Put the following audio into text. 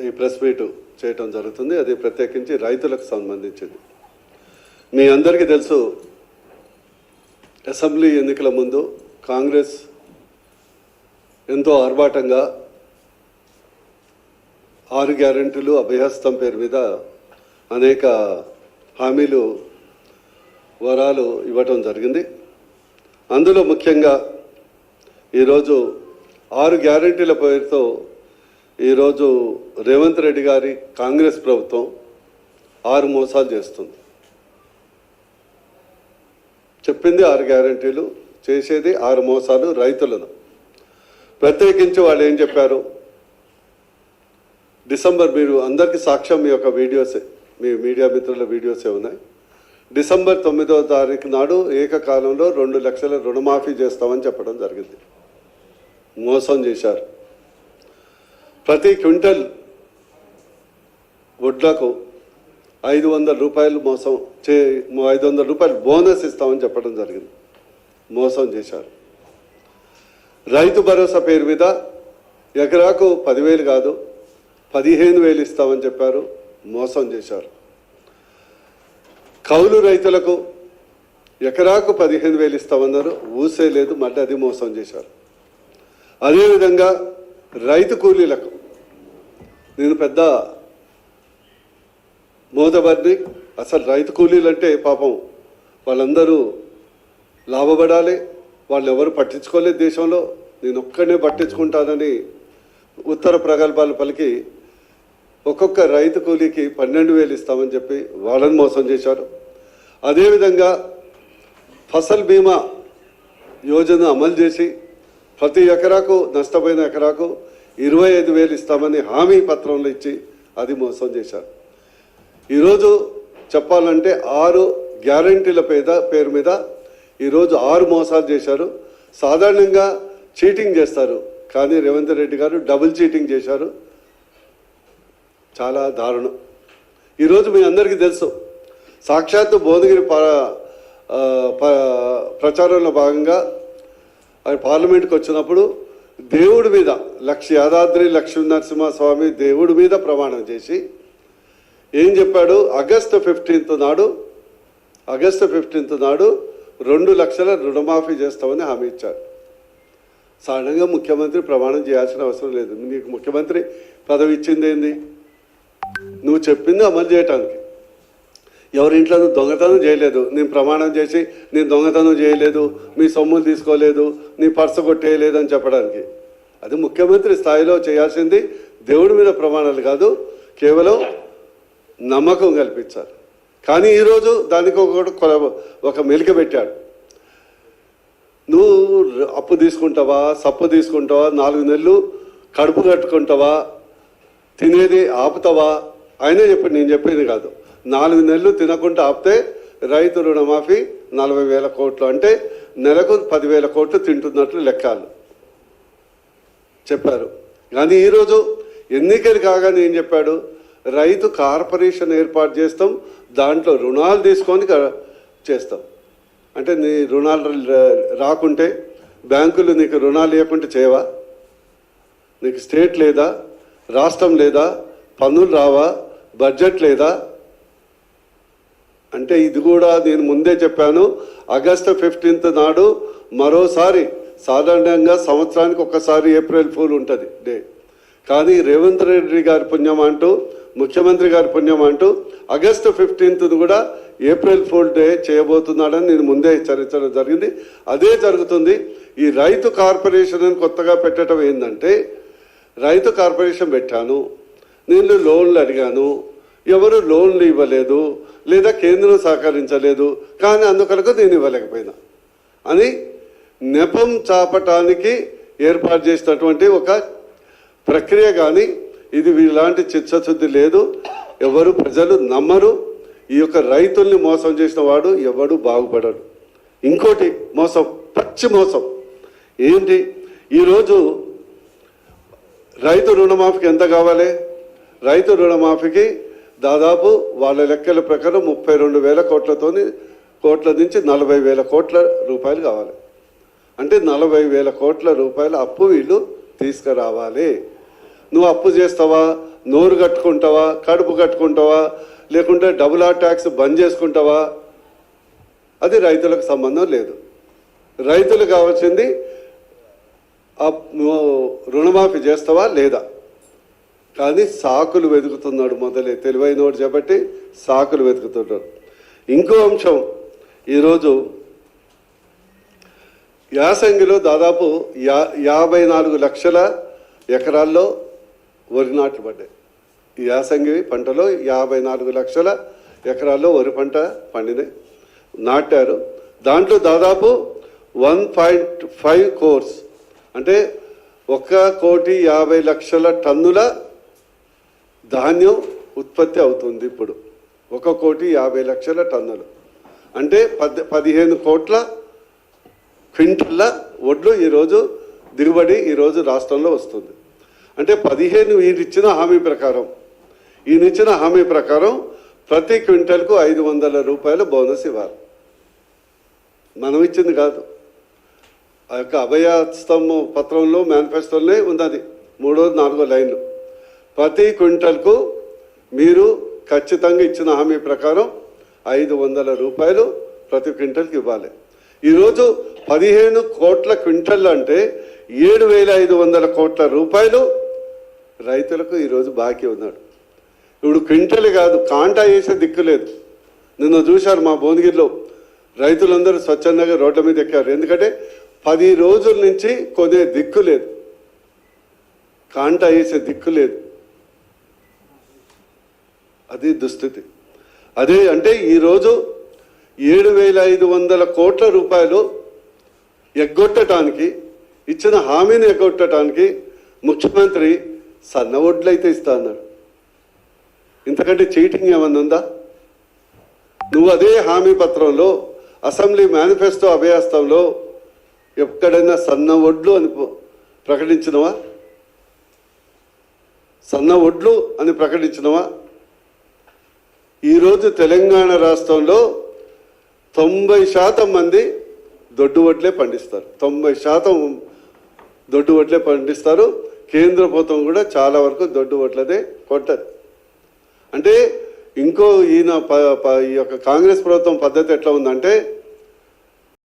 ఈ press meet చేయటం జరుగుతుంది. అది ప్రత్యేకించి రైతులకు సంబంధించింది. మీ అందరికీ తెలుసు, అసెంబ్లీ ఎన్నికల ముందు కాంగ్రెస్ ఎంతో ఆర్భాటంగా 6 గ్యారెంటీలు అభయహస్తం పేరు మీద అనేక హామీలు వరాలు ఇవ్వటం జరిగింది. అందులో ముఖ్యంగా ఈరోజు 6 గ్యారెంటీల పేరుతో ఈరోజు రేవంత్ రెడ్డి గారి కాంగ్రెస్ ప్రభుత్వం 6 మోసాలు చేస్తుంది. చెప్పింది 6 గ్యారెంటీలు, చేసేది 6 మోసాలు. రైతులను ప్రత్యేకించి వాళ్ళు ఏం చెప్పారు? డిసెంబర్, మీరు అందరికీ సాక్ష్యం మీ యొక్క వీడియోసే, మీ మీడియా మిత్రుల వీడియోసే ఉన్నాయి. డిసెంబర్ 9వ తారీఖు నాడు ఏకకాలంలో 2 లక్షల రుణమాఫీ చేస్తామని చెప్పడం జరిగింది. మోసం చేశారు. ప్రతి క్వింటల్ వడ్లకు 500 రూపాయలు మోసం 500 రూపాయలు బోనస్ ఇస్తామని చెప్పడం జరిగింది. మోసం చేశారు. రైతు భరోసా పేరు మీద ఎకరాకు 10,000 కాదు 15,000 ఇస్తామని చెప్పారు. మోసం చేశారు. కౌలు రైతులకు ఎకరాకు 15,000 ఇస్తామన్నారు. ఊసే లేదు, మళ్ళీ అది మోసం చేశారు. అదేవిధంగా రైతు కూలీలకు, నేను పెద్ద మోదబర్ని, అసలు రైతు కూలీలు అంటే పాపం వాళ్ళందరూ లాభపడాలి, వాళ్ళు ఎవరు పట్టించుకోలేదు దేశంలో, నేను ఒక్కనే పట్టించుకుంటానని ఉత్తర ప్రగల్భాలు పలికి ఒక్కొక్క రైతు కూలీకి 12,000 ఇస్తామని చెప్పి వాళ్ళని మోసం చేశారు. అదేవిధంగా ఫసల్ బీమా యోజన అమలు చేసి ప్రతి ఎకరాకు, నష్టపోయిన ఎకరాకు 25,000 ఇస్తామని హామీ పత్రంలో ఇచ్చి అది మోసం చేశారు. ఈరోజు చెప్పాలంటే 6 గ్యారంటీల పేరు మీద ఈరోజు 6 మోసాలు చేశారు. సాధారణంగా చీటింగ్ చేస్తారు, కానీ రేవంత్ రెడ్డి గారు డబుల్ చీటింగ్ చేశారు. చాలా దారుణం. ఈరోజు మీ అందరికీ తెలుసు, సాక్షాత్తు భువనగిరి ప్రచారంలో భాగంగా పార్లమెంట్కి వచ్చినప్పుడు దేవుడి మీద యాదాద్రి లక్ష్మీ నరసింహస్వామి దేవుడి మీద ప్రమాణం చేసి ఏం చెప్పాడు? ఆగస్టు 15 నాడు 2 లక్షల రుణమాఫీ చేస్తామని హామీ ఇచ్చాడు. సాధారణంగా ముఖ్యమంత్రి ప్రమాణం చేయాల్సిన అవసరం లేదు. నీకు ముఖ్యమంత్రి పదవి ఇచ్చింది ఏంది? నువ్వు చెప్పింది అమలు చేయటానికి. ఎవరింట్లో నువ్వు దొంగతనం చేయలేదు, నేను ప్రమాణం చేసి నేను దొంగతనం చేయలేదు, మీ సొమ్ములు తీసుకోలేదు, నీ పర్స కొట్టేయలేదు అని చెప్పడానికి. అది ముఖ్యమంత్రి స్థాయిలో చేయాల్సింది. దేవుడి మీద ప్రమాణాలు కాదు, కేవలం నమ్మకం కల్పించాలి. కానీ ఈరోజు దానికి ఒక మెలిక పెట్టాడు. నువ్వు అప్పు తీసుకుంటావా, సప్పు తీసుకుంటావా, 4 నెలలు కడుపు కట్టుకుంటావా, తినేది ఆపుతావా? ఆయనే చెప్పాడు, నేను చెప్పేది కాదు. 4 నెలలు తినకుండా ఆపితే రైతు రుణమాఫీ 40,000 కోట్లు, అంటే నెలకు 10,000 కోట్లు తింటున్నట్లు లెక్కలు చెప్పారు. కానీ ఈరోజు ఎన్నికలు కాగానే ఏం చెప్పాడు? రైతు కార్పొరేషన్ ఏర్పాటు చేస్తాం, దాంట్లో రుణాలు తీసుకొని చేస్తాం. అంటే నీ రుణాలు రాకుంటే, బ్యాంకులు నీకు రుణాలు ఇవ్వకుంటే చేయవా? నీకు స్టేట్ లేదా, రాష్ట్రం లేదా, పన్నులు రావా, బడ్జెట్ లేదా? అంటే ఇది కూడా నేను ముందే చెప్పాను. ఆగస్టు 15 నాడు మరోసారి, సాధారణంగా సంవత్సరానికి ఒకసారి ఏప్రిల్ ఫూల్ ఉంటుంది డే, కానీ రేవంత్ రెడ్డి గారి పుణ్యం అంటూ, ముఖ్యమంత్రి గారి పుణ్యం అంటూ ఆగస్టు 15 కూడా ఏప్రిల్ ఫూల్ డే చేయబోతున్నాడని నేను ముందే హెచ్చరించడం జరిగింది. అదే జరుగుతుంది. ఈ రైతు కార్పొరేషన్ అని కొత్తగా పెట్టడం ఏంటంటే, రైతు కార్పొరేషన్ పెట్టాను, నేను లోన్లు అడిగాను, ఎవరు లోన్లు ఇవ్వలేదు, లేదా కేంద్రం సహకరించలేదు, కానీ అందుకొరకు నేను ఇవ్వలేకపోయినా అని నెపం చాపటానికి ఏర్పాటు చేసినటువంటి ఒక ప్రక్రియ. కానీ ఇది ఇలాంటి చిత్తశుద్ధి లేదు, ఎవరు ప్రజలు నమ్మరు. ఈ యొక్క రైతుల్ని మోసం చేసిన వాడు ఎవడు బాగుపడడు. ఇంకోటి మోసం, పచ్చి మోసం ఏంటి? ఈరోజు రైతు రుణమాఫీకి ఎంత కావాలి? రైతు రుణమాఫీకి దాదాపు వాళ్ళ లెక్కల ప్రకారం 32,000 కోట్ల నుంచి 40,000 కోట్ల రూపాయలు కావాలి. అంటే 40,000 కోట్ల రూపాయల అప్పు వీళ్ళు తీసుకురావాలి. నువ్వు అప్పు చేస్తావా? నోరు కట్టుకుంటావా, కడుపు కట్టుకుంటావా, లేకుంటే డబుల్ ఆర్ ట్యాక్స్ బంద్ చేసుకుంటావా, అది రైతులకు సంబంధం లేదు. రైతులు కావాల్సింది రుణమాఫీ చేస్తావా లేదా, కానీ సాకులు వెతుకుతున్నాడు మొదలే, తెలివైనోడు కాబట్టి సాకులు వెతుకుతున్నాడు. ఇంకో అంశం, ఈరోజు యాసంగిలో దాదాపు 54 లక్షల ఎకరాల్లో వరి నాట్లు పడ్డాయి. ఈ యాసంగి పంటలో 54 లక్షల ఎకరాల్లో వరి పంట పండినాయి, నాటారు. దాంట్లో దాదాపు 1.5 కోర్స్ అంటే 1,50,00,000 టన్నుల ధాన్యం ఉత్పత్తి అవుతుంది. ఇప్పుడు 1,50,00,000 టన్నులు అంటే 15 కోట్ల క్వింటల్ల వడ్లు ఈరోజు దిగుబడి ఈరోజు రాష్ట్రంలో వస్తుంది. అంటే 15 ఈయనిచ్చిన హామీ ప్రకారం ప్రతి క్వింటల్కు 500 రూపాయల బోనస్ ఇవ్వాలి. మనం ఇచ్చింది కాదు, ఆ యొక్క అభయస్తం పత్రంలో మేనిఫెస్టోలోనే ఉన్నది 3వ 4వ లైన్లు. ప్రతి క్వింటల్కు మీరు ఖచ్చితంగా ఇచ్చిన హామీ ప్రకారం 500 రూపాయలు ప్రతి క్వింటల్కి ఇవ్వాలి. ఈరోజు 15 కోట్ల క్వింటల్ అంటే 7,500 కోట్ల రూపాయలు రైతులకు ఈరోజు బాకీ ఉన్నాడు. ఇప్పుడు క్వింటల్ కాదు, కాంటా వేసే దిక్కు లేదు. నిన్న చూశారు మా భువనగిరిలో రైతులందరూ స్వచ్ఛందంగా రోడ్ల మీద ఎక్కారు. ఎందుకంటే 10 రోజుల నుంచి కొనే దిక్కు లేదు, కాంటా వేసే దిక్కు లేదు. అది దుస్థితి. అదే అంటే ఈరోజు 7,500 కోట్ల రూపాయలు ఎగ్గొట్టడానికి, ఇచ్చిన హామీని ఎగ్గొట్టడానికి ముఖ్యమంత్రి సన్న వడ్లయితే ఇస్తా అన్నాడు. ఇంతకంటే చీటింగ్ ఏమన్నా ఉందా? నువ్వు అదే హామీ పత్రంలో అసెంబ్లీ మేనిఫెస్టో అభయస్థంలో ఎక్కడైనా సన్న వడ్లు అని ప్రకటించినవా? సన్న వడ్లు అని ప్రకటించినవా? ఈరోజు తెలంగాణ రాష్ట్రంలో 90% మంది దొడ్డు వడ్లే పండిస్తారు. 90% దొడ్డు వడ్లే పండిస్తారు. కేంద్ర ప్రభుత్వం కూడా చాలా వరకు దొడ్డు వడ్లదే కొంటది. అంటే ఇంకో ఈ యొక్క కాంగ్రెస్ ప్రభుత్వం పద్ధతి ఎట్లా ఉందంటే